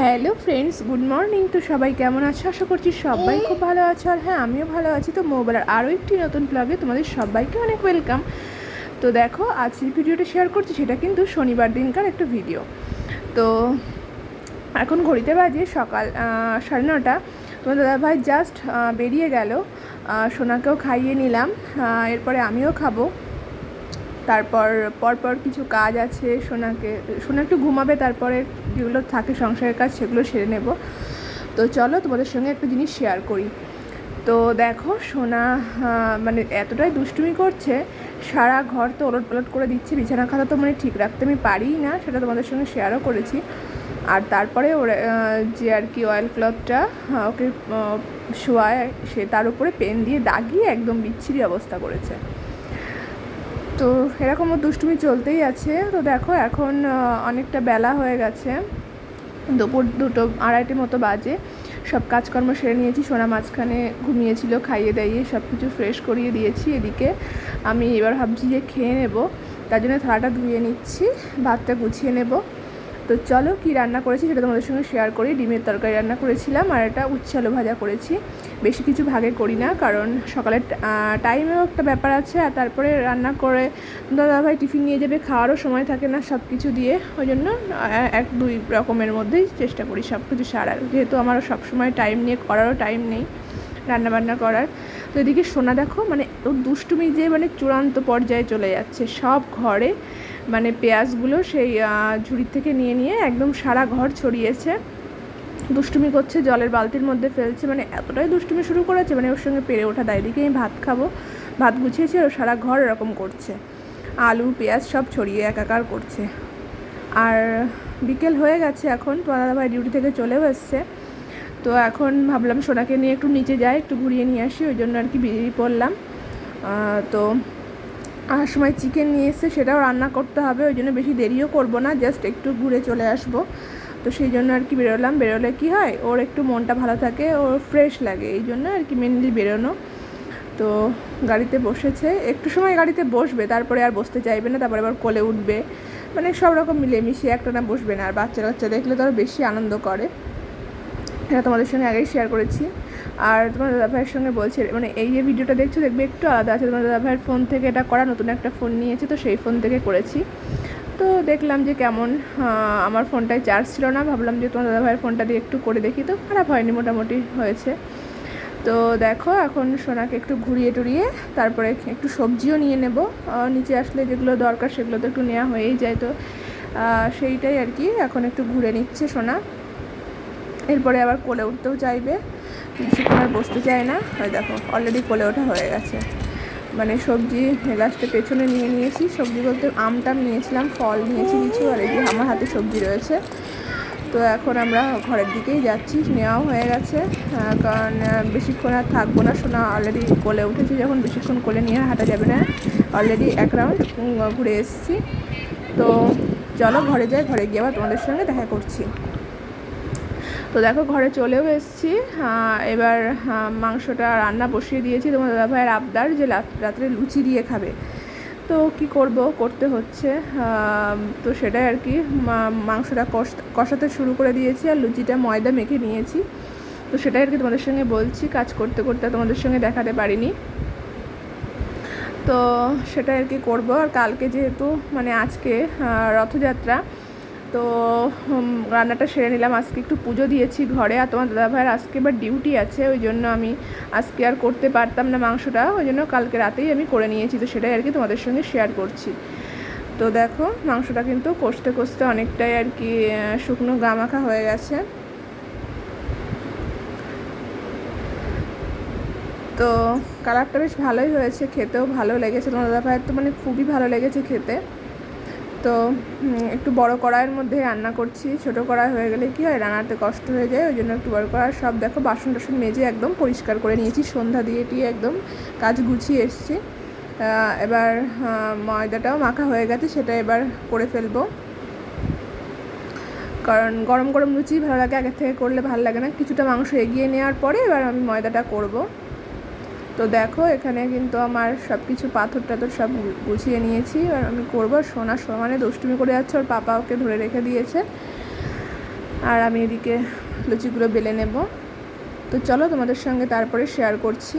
Hello friends, good morning. তো সবাই কেমন আছো? আশা করছি সবাই খুব ভালো আছো, আর হ্যাঁ, আমিও ভালো আছি। তো মোবাইলের আরও একটি নতুন ব্লগে তোমাদের সবাইকে অনেক ওয়েলকাম। তো দেখো, আজ যে ভিডিওটা শেয়ার করছি সেটা কিন্তু শনিবার দিনকার একটা ভিডিও। তো এখন ঘড়িতে বাজে সকাল 9:30। তোমার দাদাভাই জাস্ট বেরিয়ে গেল, সোনাকেও খাইয়ে নিলাম, এরপরে আমিও খাবো। তারপর পরপর কিছু কাজ আছে, সোনা একটু ঘুমাবে, তারপরে যেগুলো থাকে সংসারের কাজ সেগুলো সেরে নেব। তো চলো তোমাদের সঙ্গে একটা জিনিস শেয়ার করি। তো দেখো, সোনা মানে এতটাই দুষ্টুমি করছে, সারা ঘর তো ওলটপালট করে দিচ্ছে, বিছানা খাতা তো মানে ঠিক রাখতে আমি পারিই না, সেটা তোমাদের সঙ্গে শেয়ারও করেছি। আর তারপরে ওর যে আর কি অয়েল ক্লথটা ওকে শোয়ায়, সে তার উপরে পেন দিয়ে দাগিয়ে একদম বিচ্ছিরি অবস্থা করেছে। তো এরকমও দুষ্টুমি চলতেই আছে। তো দেখো, এখন অনেকটা বেলা হয়ে গেছে, দুপুর 2-2:30 মতো বাজে। সব কাজকর্ম সেরে নিয়েছি, সোনা মাঝখানে ঘুমিয়েছিল, খাইয়ে দাইয়ে সব কিছু ফ্রেশ করিয়ে দিয়েছি। এদিকে আমি এবার ভাবছি যে খেয়ে নেব, তার জন্য থালাটা ধুয়ে নিচ্ছি, ভাতটা গুছিয়ে নেব। তো চলো, কি রান্না করেছি সেটা তোমাদের সঙ্গে শেয়ার করি। ডিমের তরকারি রান্না করেছিলাম, আর একটা উচ্ছে আলু ভাজা করেছি। বেশি কিছু ভাগে করি না, কারণ সকালের টাইমেও একটা ব্যাপার আছে, আর তারপরে রান্না করে দাদাভাই টিফিন নিয়ে যাবে, খাওয়ারও সময় থাকে না সব কিছু দিয়ে। ওই জন্য 1-2 রকমের মধ্যেই চেষ্টা করি সব কিছু সারার, যেহেতু আমারও সবসময় টাইম নিয়ে করারও টাইম নেই রান্নাবান্না করার। তো এদিকে সোনা দেখো, মানে ওর দুষ্টুমি যে মানে চূড়ান্ত পর্যায়ে চলে যাচ্ছে। সব ঘরে মানে পেঁয়াজগুলো সেই ঝুড়ির থেকে নিয়ে নিয়ে একদম সারা ঘর ছড়িয়েছে, দুষ্টুমি করছে, জলের বালতির মধ্যে ফেলছে, মানে এতটাই দুষ্টুমি শুরু করেছে, মানে ওর সঙ্গে পেরে ওঠা দায়। এদিকে আমি ভাত খাবো, ভাত গুছিয়েছি, আর সারা ঘর এরকম করছে, আলু পেঁয়াজ সব ছড়িয়ে একাকার করছে। আর বিকেল হয়ে গেছে, এখন তোমার দাদাভাই ডিউটি থেকে চলেও এসছে। তো এখন ভাবলাম সোনাকে নিয়ে একটু নিচে যাই, একটু ঘুরিয়ে নিয়ে আসি, ওই জন্য আর কি বেরিয়ে পড়লাম। তো আসার সময় চিকেন নিয়ে এসছে, সেটাও রান্না করতে হবে, ওই জন্য বেশি দেরিও করব না, জাস্ট একটু ঘুরে চলে আসব। তো সেই জন্য আর কি বেরোলাম। বেরোলে কি হয়, ওর একটু মনটা ভালো থাকে, ওর ফ্রেশ লাগে, এই জন্য আর কি মেনলি বেরোনো। তো গাড়িতে বসেছে, একটু সময় গাড়িতে বসবে, তারপরে আর বসতে চাইবে না, তারপরে আবার কোলে উঠবে, মানে সব রকম মিলেমিশে একটা না বসবে না। আর বাচ্চা কাচ্চা দেখলে তো আরও বেশি আনন্দ করে, এটা তোমাদের সঙ্গে আগেই শেয়ার করেছি। আর তোমার দাদাভাইয়ের সঙ্গে বলছি, মানে এই যে ভিডিওটা দেখছো, দেখবে একটু আলাদা আছে। তোমার দাদাভাইয়ের ফোন থেকে এটা করা, নতুন একটা ফোন নিয়েছি, তো সেই ফোন থেকে করেছি। তো দেখলাম যে কেমন, আমার ফোনটায় চার্জ ছিল না, ভাবলাম যে তোমার দাদাভাইয়ের ফোনটা দিয়ে একটু করে দেখি, তো খারাপ হয়নি, মোটামুটি হয়েছে। তো দেখো, এখন সোনাকে একটু ঘুরিয়ে টুরিয়ে তারপরে একটু সবজিও নিয়ে নেব, নিচে আসলে যেগুলো দরকার সেগুলো তো একটু নেওয়া হয়েই যায়। তো সেইটাই আর কি, এখন একটু ঘুরে নিচ্ছে সোনা, এরপরে আবার কোলে উঠতেও চাইবে, বেশিক্ষণ আর বসতে চায় না। আর দেখো, অলরেডি কোলে ওঠা হয়ে গেছে। মানে সবজি লাস্টে পেছনে নিয়ে নিয়েছি, সবজি বলতে আমটাম নিয়েছিলাম, ফল নিয়েছি কিছু, আর এই যে আমার হাতে সবজি রয়েছে। তো এখন আমরা ঘরের দিকেই যাচ্ছি, নেওয়াও হয়ে গেছে, কারণ বেশিক্ষণ আর থাকবো না। সোনা অলরেডি কোলে উঠেছি, যখন বেশিক্ষণ কোলে নিয়ে হাঁটা যাবে না, অলরেডি 1 রাউন্ড ঘুরে এসেছি। তো চলো ঘরে যাই, ঘরে গিয়ে আবার তোমাদের সঙ্গে দেখা করছি। তো দেখো, ঘরে চলেও এসেছি। এবার মাংসটা রান্না বসিয়ে দিয়েছি। তোমার দাদাভাইয়ের আবদার যে রাত্রে লুচি দিয়ে খাবে, তো কি করব, করতে হচ্ছে। তো সেটাই আর কি, মাংসটা কষাতে শুরু করে দিয়েছি, আর লুচিটা ময়দা মেখে নিয়েছি। তো সেটাই আর কি তোমাদের সঙ্গে বলছি, কাজ করতে করতে তোমাদের সঙ্গে দেখাতে পারিনি। তো সেটাই আর কি করবো। আর কালকে যেহেতু মানে আজকে রথযাত্রা, তো রান্নাটা সেরে নিলাম। আজকে একটু পুজো দিয়েছি ঘরে, আর তোমার দাদাভাইয়ের আজকে এবার ডিউটি আছে, ওই জন্য আমি আজকে আর করতে পারতাম না মাংসটা, ওই জন্য কালকে রাতেই আমি করে নিয়েছি। তো সেটাই আর কি তোমাদের সঙ্গে শেয়ার করছি। তো দেখো, মাংসটা কিন্তু কষতে কষতে অনেকটাই আর কি শুকনো গামাখা হয়ে গেছে। তো কালারটা বেশ ভালোই হয়েছে, খেতেও ভালো লেগেছে। তোমার দাদাভাইয়ের তো মানে খুবই ভালো লেগেছে খেতে। তো একটু বড় কড়াইয়ের মধ্যে রান্না করছি, ছোটো কড়াই হয়ে গেলে কী হয়, রান্নাতে কষ্ট হয়ে যায়, ওই জন্য একটু বড় কড়াই। সব দেখো, বাসন টাসন মেজে একদম পরিষ্কার করে নিয়েছি, সন্ধ্যা দিয়ে টিয়ে একদম কাজ গুছিয়ে এসেছি। এবার ময়দাটাও মাখা হয়ে গেছে, সেটা এবার করে ফেলবো, কারণ গরম গরম লুচি ভালো লাগে, আগের থেকে করলে ভালো লাগে না। কিছুটা মাংস এগিয়ে নেওয়ার পরে এবার আমি ময়দাটা করব। তো দেখো, এখানে কিন্তু আমার সব কিছু পাথর টাথর সব গুছিয়ে নিয়েছি, আর আমি করবো। সোনা সমানে দুষ্টুমি করে যাচ্ছে, ওর পাপা ওকে ধরে রেখে দিয়েছে। আর আমি এদিকে লুচিগুলো বেলে নেব। তো চলো তোমাদের সঙ্গে তারপরে শেয়ার করছি।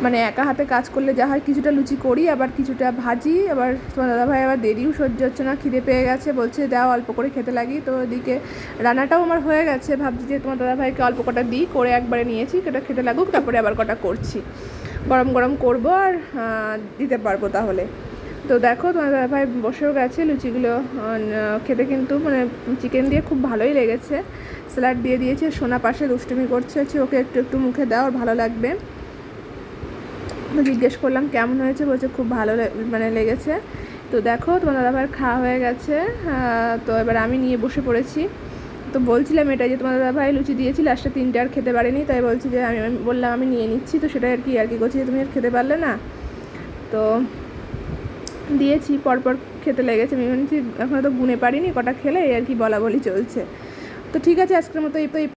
মানে একা হাতে কাজ করলে যা হয়, কিছুটা লুচি করি, আবার কিছুটা ভাজি, আবার তোমার দাদাভাই আবার দেরিও সহ্য হচ্ছে না, খিদে পেয়ে গেছে, বলছে দাও অল্প করে খেতে লাগি। তো ওদিকে রান্নাটাও আমার হয়ে গেছে, ভাবছি যে তোমার দাদাভাইকে অল্প কটা দিই, করে একবারে নিয়েছি, কটা খেতে লাগুক, তারপরে আবার কটা করছি, গরম গরম করবো আর দিতে পারবো তাহলে। তো দেখো তোমার দাদাভাই বসেও গেছে লুচিগুলো খেতে, কিন্তু মানে চিকেন দিয়ে খুব ভালোই লেগেছে। স্যালাড দিয়ে দিয়েছে, সোনা পাশে দুষ্টুমি করছে, ওকে একটু একটু মুখে দাও, আর ভালো লাগবে। জিজ্ঞেস করলাম কেমন হয়েছে, বলছে খুব ভালো মানে লেগেছে। তো দেখো তোমার দাদাভাইয়ের খাওয়া হয়ে গেছে। তো এবার আমি নিয়ে বসে পড়েছি। তো বলছিলাম এটা যে তোমার দাদাভাই লুচি দিয়েছি, লাস্টে 3টে আর খেতে পারিনি, তাই বলছি যে আমি বললাম আমি নিয়ে নিচ্ছি। তো সেটা আর কি করছি যে তুমি আর খেতে পারলে না, তো দিয়েছি, পরপর খেতে লেগেছে। আমি বলছি এখনও তো গুনে পারিনি কটা খেলে, এই আর কি বলা বলি চলছে। তো ঠিক আছে, আজকের মতো এই